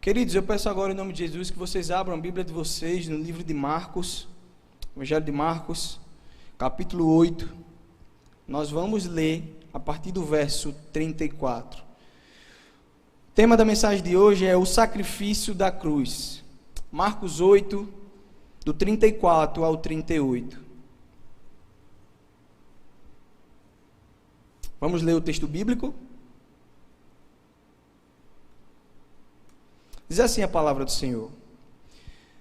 Queridos, eu peço agora em nome de Jesus que vocês abram a Bíblia de vocês no livro de Marcos, Evangelho de Marcos, capítulo 8. Nós vamos ler a partir do verso 34. O tema da mensagem de hoje é o sacrifício da cruz. Marcos 8, do 34 ao 38. Vamos ler o texto bíblico? Diz assim a palavra do Senhor.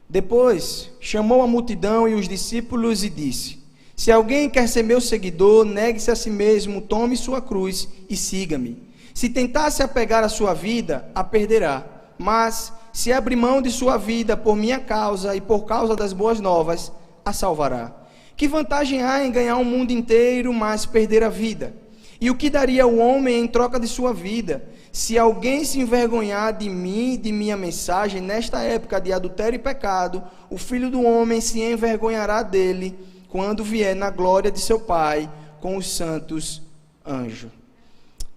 Depois chamou a multidão e os discípulos e disse: Se alguém quer ser meu seguidor, negue-se a si mesmo, tome sua cruz e siga-me. Se tentar se apegar à sua vida, a perderá. Mas, se abrir mão de sua vida por minha causa e por causa das boas novas, a salvará. Que vantagem há em ganhar o mundo inteiro, mas perder a vida? E o que daria o homem em troca de sua vida? Se alguém se envergonhar de mim e de minha mensagem, nesta época de adultério e pecado, o Filho do Homem se envergonhará dele, quando vier na glória de seu Pai, com os santos anjos.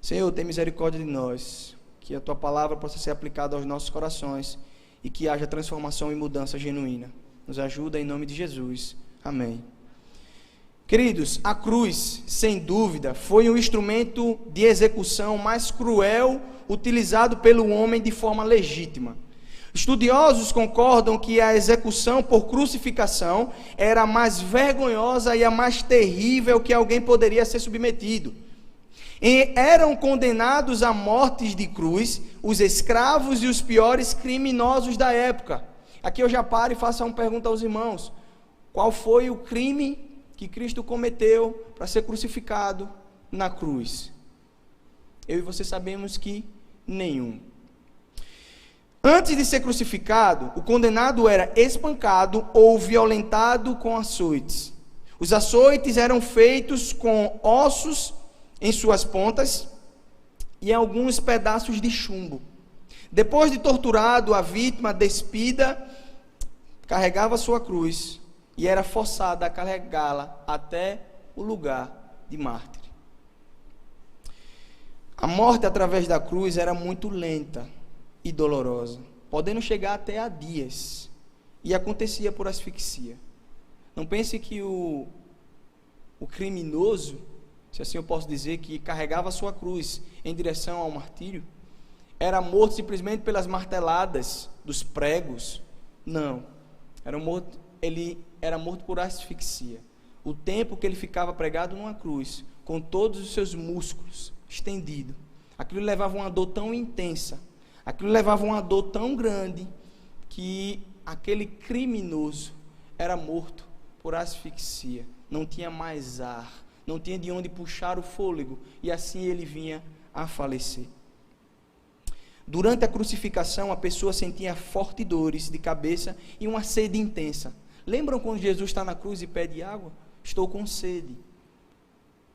Senhor, tem misericórdia de nós, que a Tua palavra possa ser aplicada aos nossos corações, e que haja transformação e mudança genuína. Nos ajuda em nome de Jesus. Amém. Queridos, a cruz, sem dúvida, foi o instrumento de execução mais cruel utilizado pelo homem de forma legítima. Estudiosos concordam que a execução por crucificação era a mais vergonhosa e a mais terrível que alguém poderia ser submetido. E eram condenados à morte de cruz os escravos e os piores criminosos da época. Aqui eu já paro e faço uma pergunta aos irmãos: qual foi o crime que Cristo cometeu para ser crucificado na cruz? Eu e você sabemos que nenhum. Antes de ser crucificado, o condenado era espancado ou violentado com açoites. Os açoites eram feitos com ossos em suas pontas e alguns pedaços de chumbo. Depois de torturado, a vítima despida carregava sua cruz e era forçada a carregá-la até o lugar de mártir. A morte através da cruz era muito lenta e dolorosa, podendo chegar até a dias, e acontecia por asfixia. Não pense que o criminoso, se assim eu posso dizer, que carregava a sua cruz em direção ao martírio, era morto simplesmente pelas marteladas dos pregos. Não, ele era morto por asfixia. O tempo que ele ficava pregado numa cruz, com todos os seus músculos estendidos, aquilo levava uma dor tão intensa, aquilo levava uma dor tão grande, que aquele criminoso era morto por asfixia. Não tinha mais ar, não tinha de onde puxar o fôlego, e assim ele vinha a falecer. Durante a crucificação, a pessoa sentia fortes dores de cabeça e uma sede intensa. Lembram quando Jesus está na cruz e pede água? Estou com sede.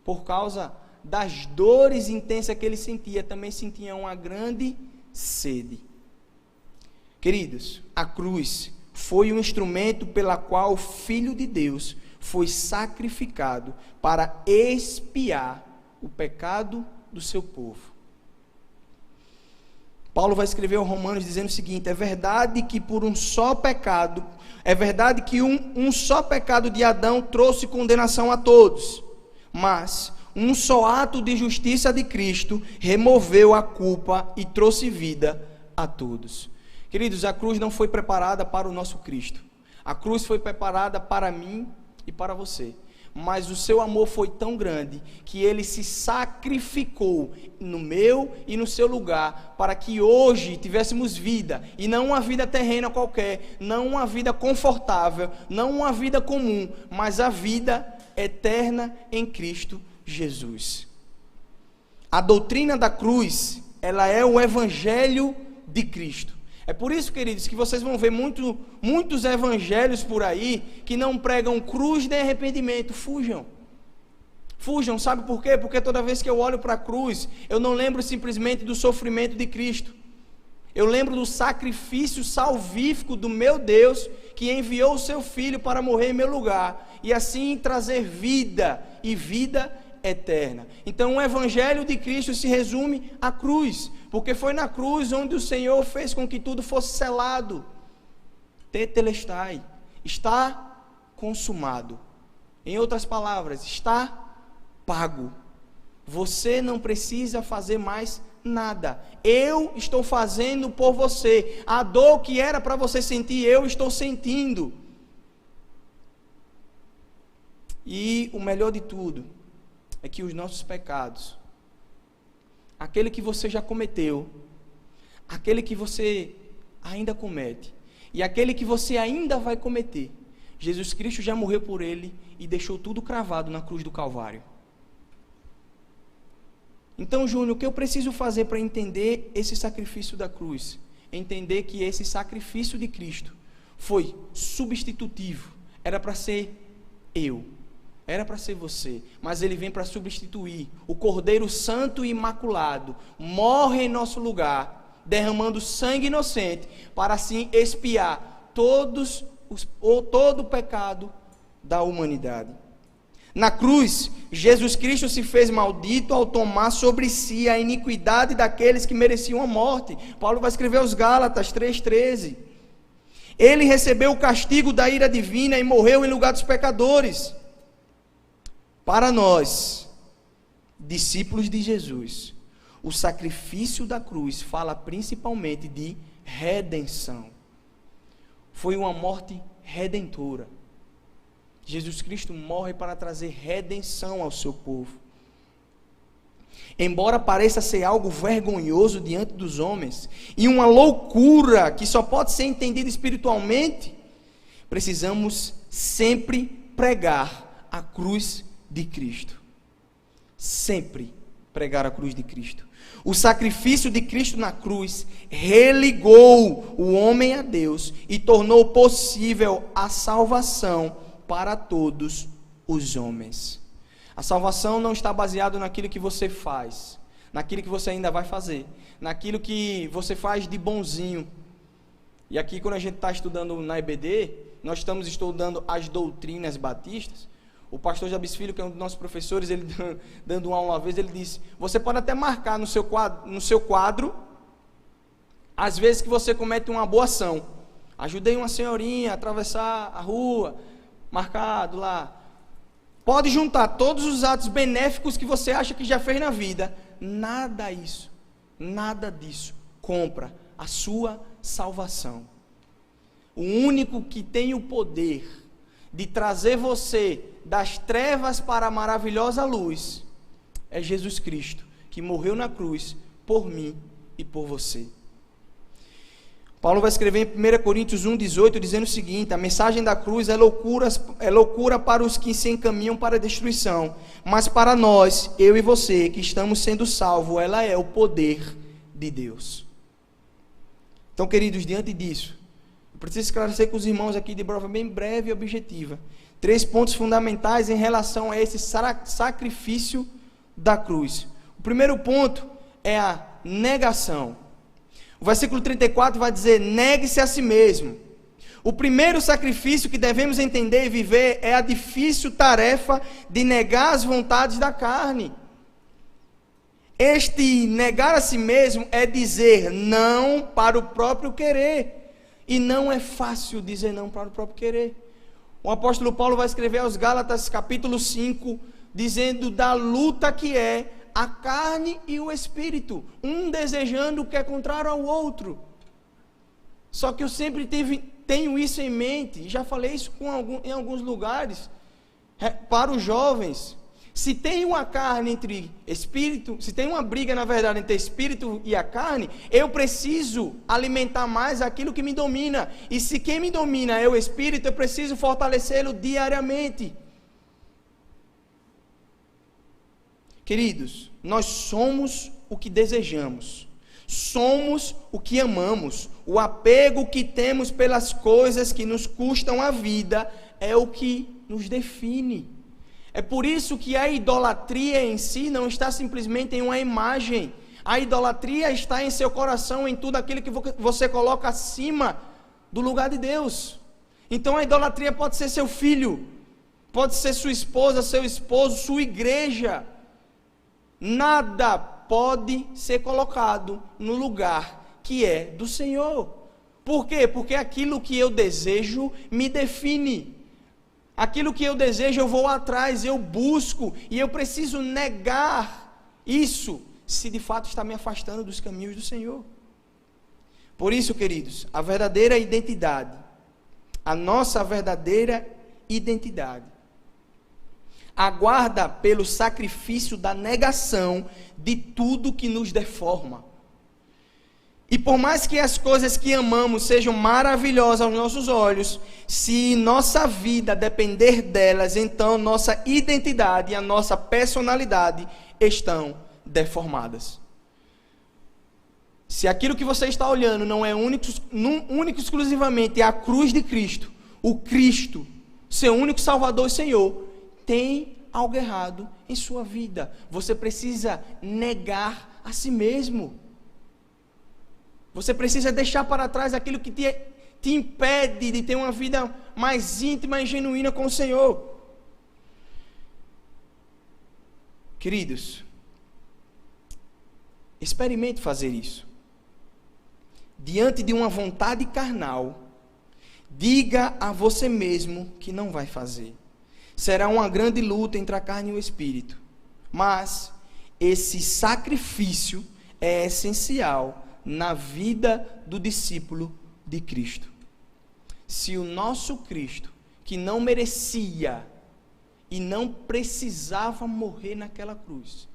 Por causa das dores intensas que ele sentia, também sentia uma grande sede. Queridos, a cruz foi um instrumento pela qual o Filho de Deus foi sacrificado para expiar o pecado do seu povo. Paulo vai escrever aos Romanos dizendo o seguinte: é verdade que por um só pecado, um só pecado de Adão trouxe condenação a todos, mas um só ato de justiça de Cristo removeu a culpa e trouxe vida a todos. Queridos, a cruz não foi preparada para o nosso Cristo. A cruz foi preparada para mim e para você. Mas o seu amor foi tão grande que ele se sacrificou no meu e no seu lugar, para que hoje tivéssemos vida, e não uma vida terrena qualquer, não uma vida confortável, não uma vida comum, mas a vida eterna em Cristo Jesus. A doutrina da cruz, ela é o evangelho de Cristo. É por isso, queridos, que vocês vão ver muitos evangelhos por aí que não pregam cruz nem arrependimento. Fujam, sabe por quê? Porque toda vez que eu olho para a cruz, eu não lembro simplesmente do sofrimento de Cristo. Eu lembro do sacrifício salvífico do meu Deus, que enviou o seu Filho para morrer em meu lugar, e assim trazer vida, e vida eterna. Então o Evangelho de Cristo se resume à cruz, porque foi na cruz onde o Senhor fez com que tudo fosse selado. Tetelestai, está consumado. Em outras palavras, está pago. Você não precisa fazer mais nada. Eu estou fazendo por você. A dor que era para você sentir, eu estou sentindo. E o melhor de tudo é que os nossos pecados, aquele que você já cometeu, aquele que você ainda comete e aquele que você ainda vai cometer, Jesus Cristo já morreu por ele e deixou tudo cravado na cruz do Calvário. Então, Júnior, o que eu preciso fazer para entender esse sacrifício da cruz? Entender que esse sacrifício de Cristo foi substitutivo. Era para ser eu, era para ser você, mas ele vem para substituir. O Cordeiro Santo e Imaculado morre em nosso lugar, derramando sangue inocente, para assim expiar todo o pecado da humanidade. Na cruz, Jesus Cristo se fez maldito ao tomar sobre si a iniquidade daqueles que mereciam a morte. Paulo vai escrever aos Gálatas 3,13. Ele recebeu o castigo da ira divina e morreu em lugar dos pecadores. Para nós, discípulos de Jesus, o sacrifício da cruz fala principalmente de redenção. Foi uma morte redentora. Jesus Cristo morre para trazer redenção ao seu povo. Embora pareça ser algo vergonhoso diante dos homens, e uma loucura que só pode ser entendida espiritualmente, precisamos sempre pregar a cruz de Cristo. Sempre pregar a cruz de Cristo. O sacrifício de Cristo na cruz religou o homem a Deus e tornou possível a salvação para todos os homens. A salvação não está baseada naquilo que você faz, naquilo que você ainda vai fazer, naquilo que você faz de bonzinho. E aqui, quando a gente está estudando na EBD, nós estamos estudando as doutrinas batistas. O pastor Jabes Filho, que é um dos nossos professores, ele dando aula uma vez, ele disse: você pode até marcar no seu quadro às vezes que você comete uma boa ação. Ajudei uma senhorinha a atravessar a rua, marcado lá. Pode juntar todos os atos benéficos que você acha que já fez na vida. Nada disso compra a sua salvação. O único que tem o poder de trazer você das trevas para a maravilhosa luz é Jesus Cristo, que morreu na cruz por mim e por você. Paulo vai escrever em 1 Coríntios 1,18, dizendo o seguinte: a mensagem da cruz é loucura para os que se encaminham para a destruição, mas para nós, eu e você, que estamos sendo salvos, ela é o poder de Deus. Então, queridos, diante disso, eu preciso esclarecer com os irmãos aqui de prova bem breve e objetiva 3 pontos fundamentais em relação a esse sacrifício da cruz. O primeiro ponto é a negação. O versículo 34 vai dizer: negue-se a si mesmo. O primeiro sacrifício que devemos entender e viver é a difícil tarefa de negar as vontades da carne. Este negar a si mesmo é dizer não para o próprio querer. E não é fácil dizer não para o próprio querer. O apóstolo Paulo vai escrever aos Gálatas capítulo 5, dizendo da luta que é a carne e o espírito, um desejando o que é contrário ao outro. Só que eu sempre tenho isso em mente, e já falei isso em alguns lugares, para os jovens. Se tem uma carne entre espírito, se tem uma briga, na verdade, entre espírito e a carne, eu preciso alimentar mais aquilo que me domina. E se quem me domina é o espírito, eu preciso fortalecê-lo diariamente. Queridos, nós somos o que desejamos, somos o que amamos, o apego que temos pelas coisas que nos custam a vida é o que nos define. É por isso que a idolatria em si não está simplesmente em uma imagem. A idolatria está em seu coração, em tudo aquilo que você coloca acima do lugar de Deus. Então a idolatria pode ser seu filho, pode ser sua esposa, seu esposo, sua igreja. Nada pode ser colocado no lugar que é do Senhor. Por quê? Porque aquilo que eu desejo me define. Aquilo que eu desejo eu vou atrás, eu busco, e eu preciso negar isso, se de fato está me afastando dos caminhos do Senhor. Por isso, queridos, a verdadeira identidade, a nossa verdadeira identidade, aguarda pelo sacrifício da negação de tudo que nos deforma. E por mais que as coisas que amamos sejam maravilhosas aos nossos olhos, se nossa vida depender delas, então nossa identidade e a nossa personalidade estão deformadas. Se aquilo que você está olhando não é único exclusivamente a cruz de Cristo, o Cristo, seu único Salvador e Senhor, tem algo errado em sua vida. Você precisa negar a si mesmo. Você precisa deixar para trás aquilo que te impede de ter uma vida mais íntima e genuína com o Senhor. Queridos, experimente fazer isso. Diante de uma vontade carnal, diga a você mesmo que não vai fazer. Será uma grande luta entre a carne e o espírito. Mas esse sacrifício é essencial na vida do discípulo de Cristo. Se o nosso Cristo, que não merecia e não precisava morrer naquela cruz,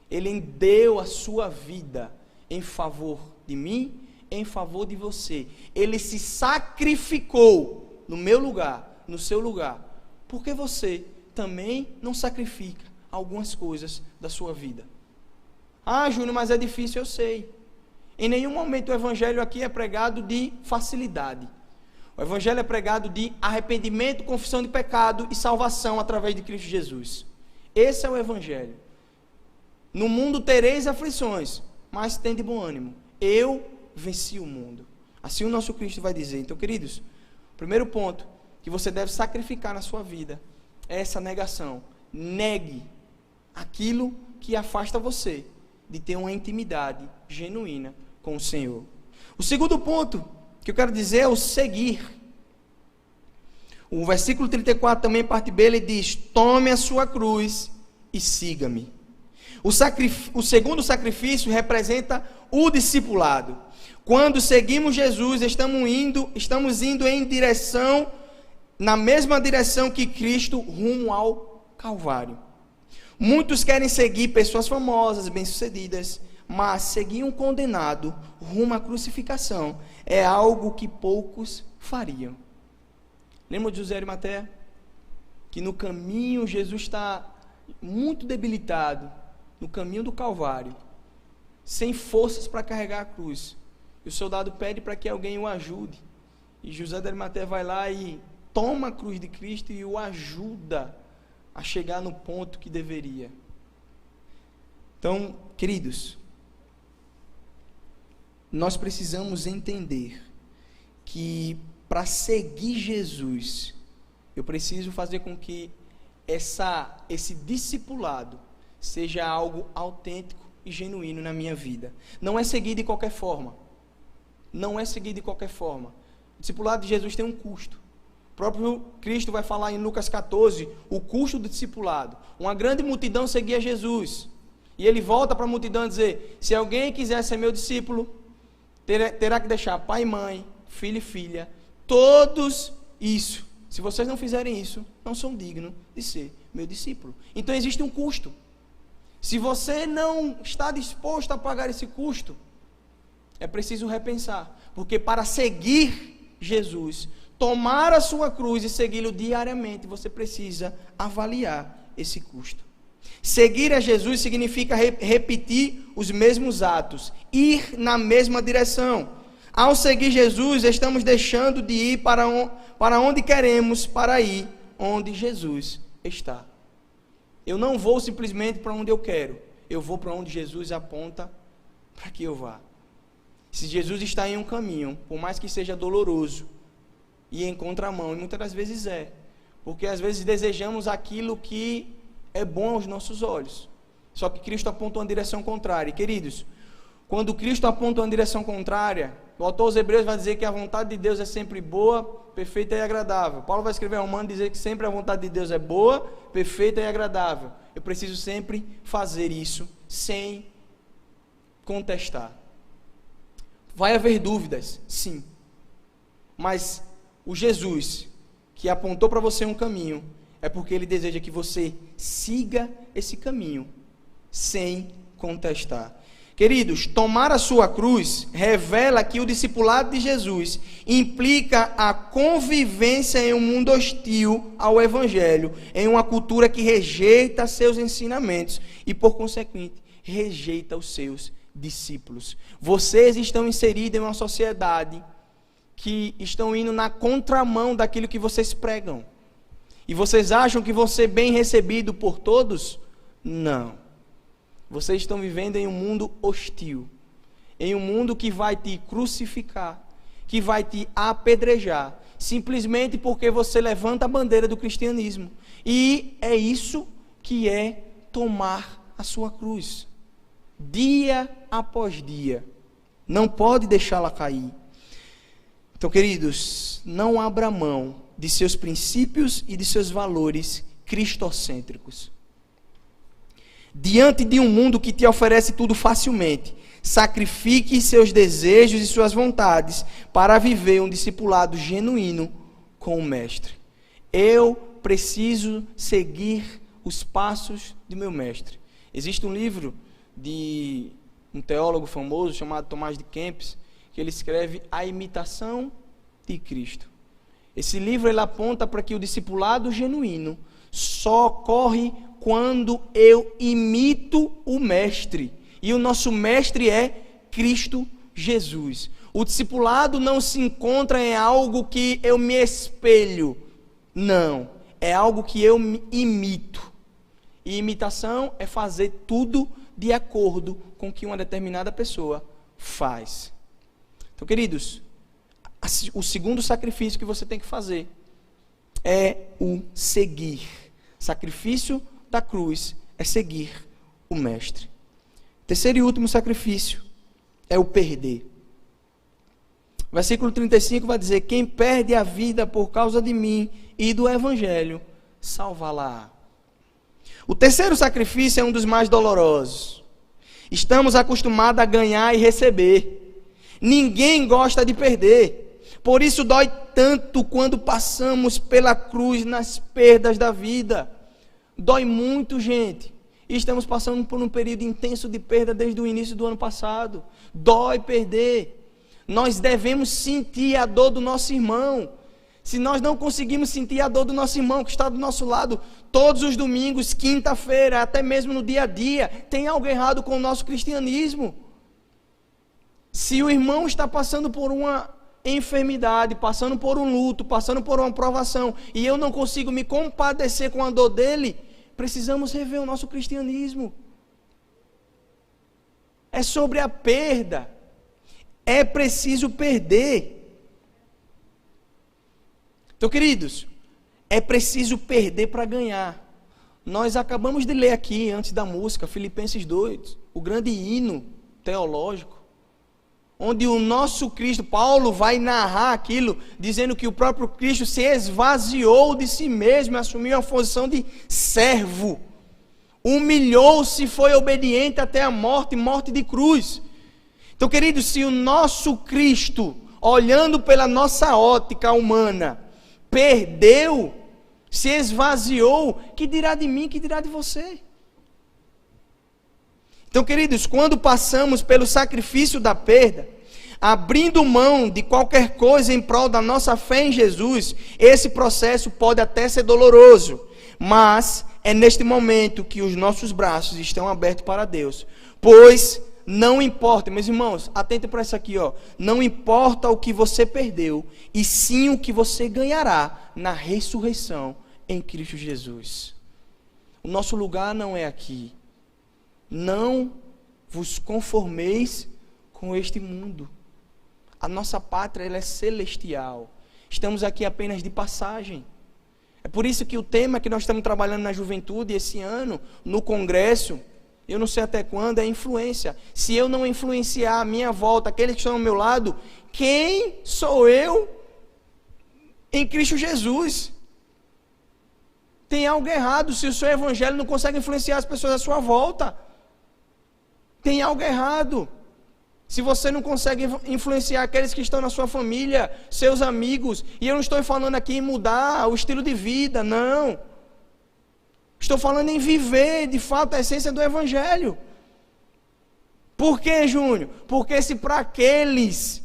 ele deu a sua vida em favor de mim, em favor de você. Ele se sacrificou no meu lugar, no seu lugar. Por que você também não sacrifica algumas coisas da sua vida? Ah, Júnior, mas é difícil, eu sei. Em nenhum momento o evangelho aqui é pregado de facilidade. O evangelho é pregado de arrependimento, confissão de pecado e salvação através de Cristo Jesus. Esse é o evangelho. No mundo tereis aflições, mas tende bom ânimo. Eu venci o mundo. Assim o nosso Cristo vai dizer. Então, queridos, o primeiro ponto que você deve sacrificar na sua vida é essa negação. Negue aquilo que afasta você de ter uma intimidade genuína com o Senhor. O segundo ponto que eu quero dizer é o seguir. O versículo 34 também, parte B, ele diz: tome a sua cruz e siga-me. O segundo sacrifício representa o discipulado. Quando seguimos Jesus, estamos indo em direção, na mesma direção que Cristo, rumo ao Calvário. Muitos querem seguir pessoas famosas, bem-sucedidas, mas seguir um condenado rumo à crucificação é algo que poucos fariam. Lembra de José de Arimateia? Que no caminho Jesus está muito debilitado, no caminho do Calvário, sem forças para carregar a cruz. E o soldado pede para que alguém o ajude. E José de Arimateia vai lá e toma a cruz de Cristo e o ajuda a chegar no ponto que deveria. Então, queridos, nós precisamos entender que para seguir Jesus, eu preciso fazer com que esse discipulado seja algo autêntico e genuíno na minha vida. Não é seguir de qualquer forma. Não é seguir de qualquer forma. O discipulado de Jesus tem um custo. O próprio Cristo vai falar em Lucas 14 o custo do discipulado. Uma grande multidão seguia Jesus. E ele volta para a multidão e dizer: se alguém quiser ser meu discípulo, terá que deixar pai e mãe, filho e filha, todos isso. Se vocês não fizerem isso, não são dignos de ser meu discípulo. Então existe um custo. Se você não está disposto a pagar esse custo, é preciso repensar. Porque para seguir Jesus, tomar a sua cruz e segui-lo diariamente, você precisa avaliar esse custo. Seguir a Jesus significa repetir os mesmos atos, ir na mesma direção. Ao seguir Jesus, estamos deixando de ir para onde queremos, para ir onde Jesus está. Eu não vou simplesmente para onde eu quero, eu vou para onde Jesus aponta para que eu vá. Se Jesus está em um caminho, por mais que seja doloroso e em contramão, e muitas das vezes porque às vezes desejamos aquilo que é bom aos nossos olhos. Só que Cristo aponta uma direção contrária. E, queridos, quando Cristo aponta uma direção contrária, o autor aos Hebreus vai dizer que a vontade de Deus é sempre boa, perfeita e agradável. Paulo vai escrever a Romanos e dizer que sempre a vontade de Deus é boa, perfeita e agradável. Eu preciso sempre fazer isso sem contestar. Vai haver dúvidas, sim. Mas o Jesus que apontou para você um caminho, é porque Ele deseja que você siga esse caminho sem contestar. Queridos, tomar a sua cruz revela que o discipulado de Jesus implica a convivência em um mundo hostil ao Evangelho, em uma cultura que rejeita seus ensinamentos e, por consequente, rejeita os seus discípulos. Vocês estão inseridos em uma sociedade que estão indo na contramão daquilo que vocês pregam. E vocês acham que vão ser bem recebidos por todos? Não. Vocês estão vivendo em um mundo hostil, em um mundo que vai te crucificar, que vai te apedrejar, simplesmente porque você levanta a bandeira do cristianismo. E é isso que é tomar a sua cruz, dia após dia. Não pode deixá-la cair. Então, queridos, não abra mão de seus princípios e de seus valores cristocêntricos. Diante de um mundo que te oferece tudo facilmente, sacrifique seus desejos e suas vontades para viver um discipulado genuíno com o Mestre. Eu preciso seguir os passos do meu Mestre. Existe um livro de um teólogo famoso chamado Tomás de Kempis, que ele escreve A Imitação de Cristo. Esse livro ele aponta para que o discipulado genuíno só ocorre quando eu imito o Mestre. E o nosso Mestre é Cristo Jesus. O discipulado não se encontra em algo que eu me espelho. Não. É algo que eu imito. E imitação é fazer tudo de acordo com o que uma determinada pessoa faz. Então, queridos, o segundo sacrifício que você tem que fazer é o seguir. Sacrifício da cruz é seguir o Mestre. Terceiro e último sacrifício é o perder. Versículo 35 vai dizer: quem perde a vida por causa de mim e do Evangelho, salvá-la. O terceiro sacrifício é um dos mais dolorosos. Estamos acostumados a ganhar e receber. Ninguém gosta de perder. Por isso dói tanto quando passamos pela cruz nas perdas da vida. Dói muito, gente. E estamos passando por um período intenso de perda desde o início do ano passado. Dói perder. Nós devemos sentir a dor do nosso irmão. Se nós não conseguimos sentir a dor do nosso irmão que está do nosso lado todos os domingos, quinta-feira, até mesmo no dia a dia, tem algo errado com o nosso cristianismo. Se o irmão está passando por uma enfermidade, passando por um luto, passando por uma provação, e eu não consigo me compadecer com a dor dele, precisamos rever o nosso cristianismo. É sobre a perda. É preciso perder. Então, queridos, é preciso perder para ganhar. Nós acabamos de ler aqui, antes da música, Filipenses 2, o grande hino teológico, onde o nosso Cristo, Paulo vai narrar aquilo, dizendo que o próprio Cristo se esvaziou de si mesmo, assumiu a posição de servo, humilhou-se, foi obediente até a morte, morte de cruz. Então, queridos, se o nosso Cristo, olhando pela nossa ótica humana, perdeu, se esvaziou, que dirá de mim, que dirá de você? Então, queridos, quando passamos pelo sacrifício da perda, abrindo mão de qualquer coisa em prol da nossa fé em Jesus, esse processo pode até ser doloroso, mas é neste momento que os nossos braços estão abertos para Deus, pois não importa, meus irmãos, atentem para isso aqui, ó. Não importa o que você perdeu, e sim o que você ganhará na ressurreição em Cristo Jesus. O nosso lugar não é aqui. Não vos conformeis com este mundo. A nossa pátria ela é celestial. Estamos aqui apenas de passagem. É por isso que o tema que nós estamos trabalhando na juventude esse ano, no congresso, eu não sei até quando, é influência. Se eu não influenciar a minha volta, aqueles que estão ao meu lado, quem sou eu em Cristo Jesus? Tem algo errado se o seu evangelho não consegue influenciar as pessoas à sua volta. Tem algo errado. Se você não consegue influenciar aqueles que estão na sua família, seus amigos, e eu não estou falando aqui em mudar o estilo de vida, não. Estou falando em viver, de fato, a essência do evangelho. Por quê, Júnior? Porque se para aqueles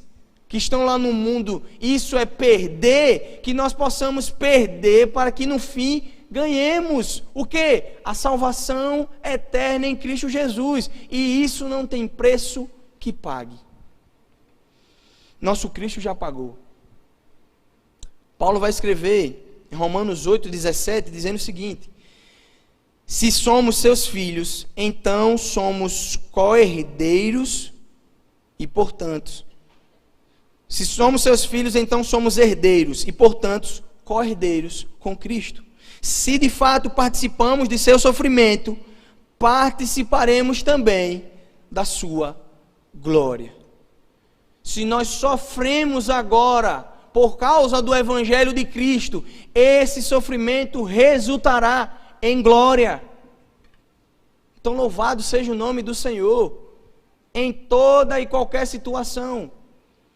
que estão lá no mundo isso é perder, que nós possamos perder para que no fim ganhemos o quê? A salvação eterna em Cristo Jesus. E isso não tem preço que pague. Nosso Cristo já pagou. Paulo vai escrever em Romanos 8:17, dizendo o seguinte: se somos seus filhos, então somos co-herdeiros e, portanto, se somos seus filhos, então somos herdeiros e, portanto, co-herdeiros com Cristo. Se de fato participamos de seu sofrimento, participaremos também da sua glória. Se nós sofremos agora por causa do evangelho de Cristo, esse sofrimento resultará em glória. Então louvado seja o nome do Senhor em toda e qualquer situação.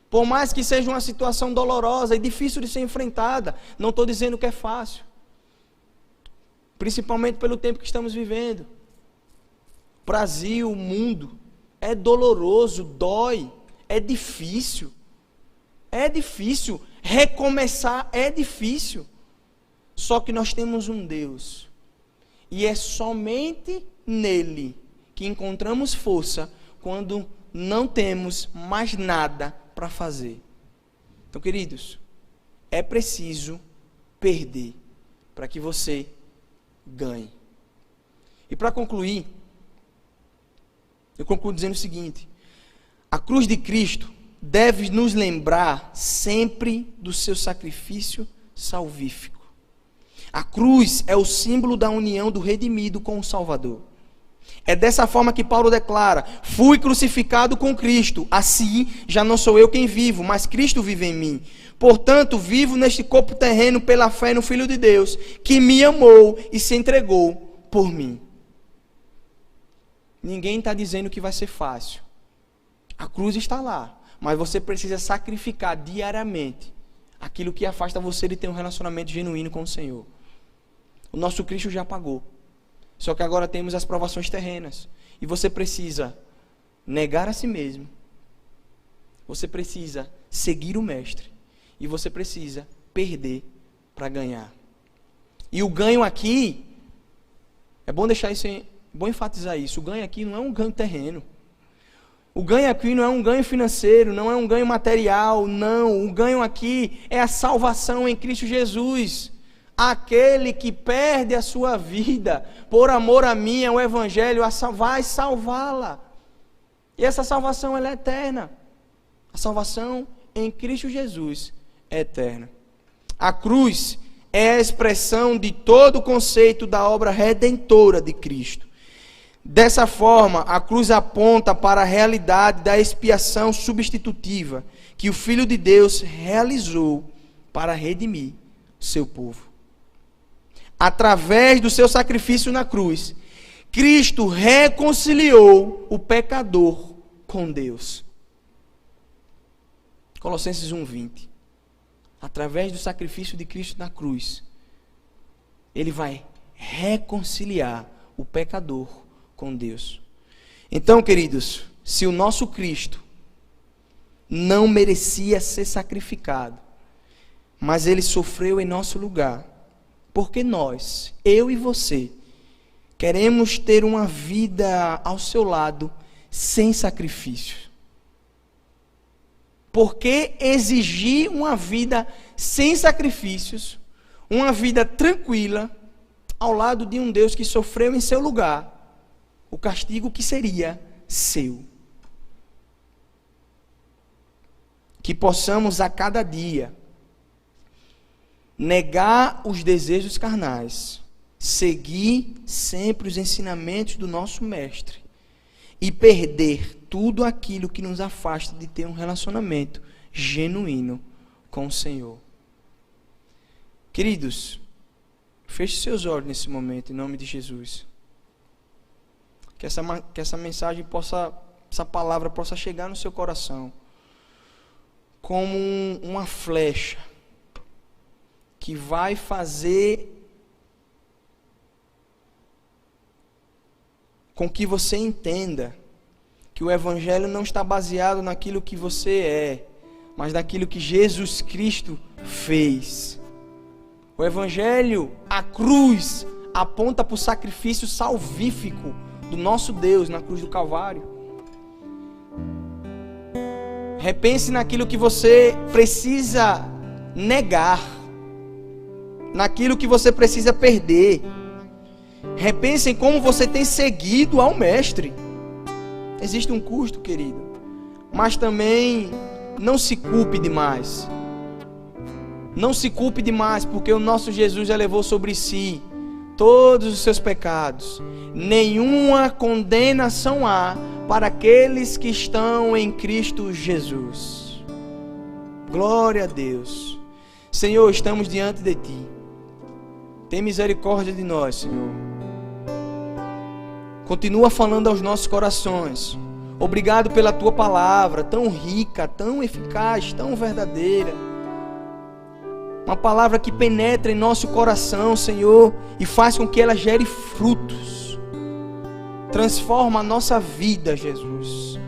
Por mais que seja uma situação dolorosa e difícil de ser enfrentada, não estou dizendo que é fácil. Principalmente pelo tempo que estamos vivendo. Brasil, o mundo, é doloroso, dói, é difícil. É difícil, recomeçar é difícil. Só que nós temos um Deus, e é somente nele que encontramos força quando não temos mais nada para fazer. Então, queridos, é preciso perder para que você ganhe. E para concluir, eu concluo dizendo o seguinte: a cruz de Cristo deve nos lembrar sempre do seu sacrifício salvífico. A cruz é o símbolo da união do redimido com o Salvador. É dessa forma que Paulo declara: fui crucificado com Cristo, assim já não sou eu quem vivo, mas Cristo vive em mim. Portanto, vivo neste corpo terreno pela fé no Filho de Deus, que me amou e se entregou por mim. Ninguém está dizendo que vai ser fácil. A cruz está lá, mas você precisa sacrificar diariamente aquilo que afasta você de ter um relacionamento genuíno com o Senhor. O nosso Cristo já pagou. Só que agora temos as provações terrenas. E você precisa negar a si mesmo. Você precisa seguir o Mestre. E você precisa perder para ganhar. E o ganho aqui, é bom deixar isso, bom enfatizar isso. O ganho aqui não é um ganho terreno. O ganho aqui não é um ganho financeiro, não é um ganho material, não. O ganho aqui é a salvação em Cristo Jesus. Aquele que perde a sua vida por amor a mim, é o Evangelho, vai salvá-la. E essa salvação ela é eterna. A salvação em Cristo Jesus é eterna. A cruz é a expressão de todo o conceito da obra redentora de Cristo. Dessa forma, a cruz aponta para a realidade da expiação substitutiva que o Filho de Deus realizou para redimir o seu povo. Através do seu sacrifício na cruz, Cristo reconciliou o pecador com Deus. Colossenses 1:20. Através do sacrifício de Cristo na cruz, Ele vai reconciliar o pecador com Deus. Então, queridos, se o nosso Cristo não merecia ser sacrificado, mas Ele sofreu em nosso lugar, porque nós, eu e você, queremos ter uma vida ao seu lado sem sacrifício. Por que exigir uma vida sem sacrifícios, uma vida tranquila, ao lado de um Deus que sofreu em seu lugar o castigo que seria seu? Que possamos a cada dia negar os desejos carnais, seguir sempre os ensinamentos do nosso Mestre e perder tudo aquilo que nos afasta de ter um relacionamento genuíno com o Senhor. Queridos, feche seus olhos nesse momento, em nome de Jesus. Que essa mensagem essa palavra possa chegar no seu coração como uma flecha que vai fazer com que você entenda que o Evangelho não está baseado naquilo que você é, mas naquilo que Jesus Cristo fez. O Evangelho, a cruz, aponta para o sacrifício salvífico do nosso Deus na cruz do Calvário. Repense naquilo que você precisa negar, naquilo que você precisa perder. Repense em como você tem seguido ao Mestre. Existe um custo, querido, mas também não se culpe demais. Não se culpe demais, porque o nosso Jesus já levou sobre si todos os seus pecados. Nenhuma condenação há para aqueles que estão em Cristo Jesus. Glória a Deus. Senhor, estamos diante de Ti. Tem misericórdia de nós, Senhor. Continua falando aos nossos corações. Obrigado pela Tua palavra, tão rica, tão eficaz, tão verdadeira. Uma palavra que penetra em nosso coração, Senhor, e faz com que ela gere frutos. Transforma a nossa vida, Jesus.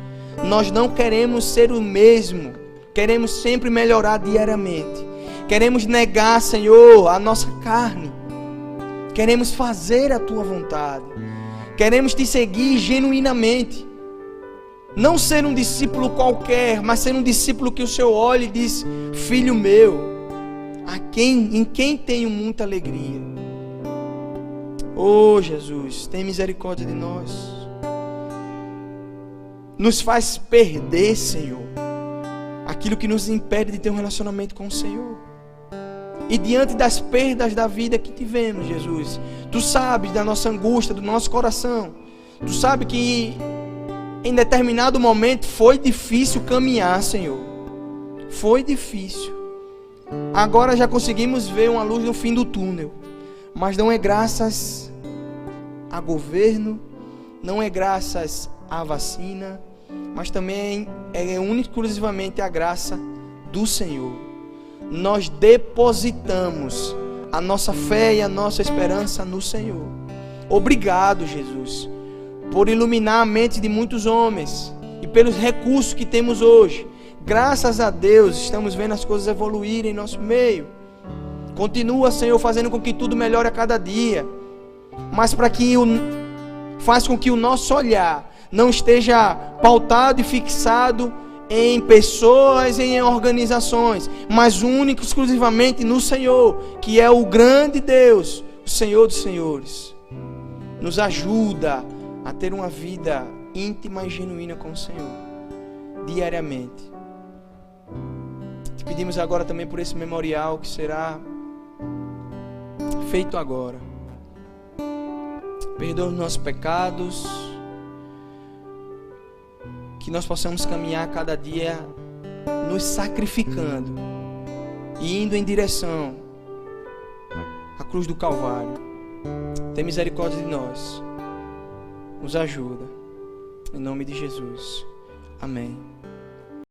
Nós não queremos ser o mesmo. Queremos sempre melhorar diariamente. Queremos negar, Senhor, a nossa carne. Queremos fazer a Tua vontade. Queremos Te seguir genuinamente. Não ser um discípulo qualquer, mas ser um discípulo que o Senhor olha e diz: filho meu, em quem tenho muita alegria. Oh Jesus, tem misericórdia de nós. Nos faz perder, Senhor, aquilo que nos impede de ter um relacionamento com o Senhor. E diante das perdas da vida que tivemos, Jesus, Tu sabes da nossa angústia, do nosso coração. Tu sabes que em determinado momento foi difícil caminhar, Senhor. Foi difícil. Agora já conseguimos ver uma luz no fim do túnel. Mas não é graças a governo, não é graças à vacina, mas também é única e exclusivamente a graça do Senhor. Nós depositamos a nossa fé e a nossa esperança no Senhor. Obrigado, Jesus, por iluminar a mente de muitos homens e pelos recursos que temos hoje. Graças a Deus, estamos vendo as coisas evoluírem em nosso meio. Continua, Senhor, fazendo com que tudo melhore a cada dia. Mas faz com que o nosso olhar não esteja pautado e fixado em pessoas, em organizações, mas único, exclusivamente no Senhor, que é o grande Deus, o Senhor dos Senhores. Nos ajuda a ter uma vida íntima e genuína com o Senhor, diariamente. Te pedimos agora também por esse memorial que será feito agora. Perdoa os nossos pecados, que nós possamos caminhar cada dia nos sacrificando e indo em direção à cruz do Calvário. Tem misericórdia de nós. Nos ajuda. Em nome de Jesus. Amém.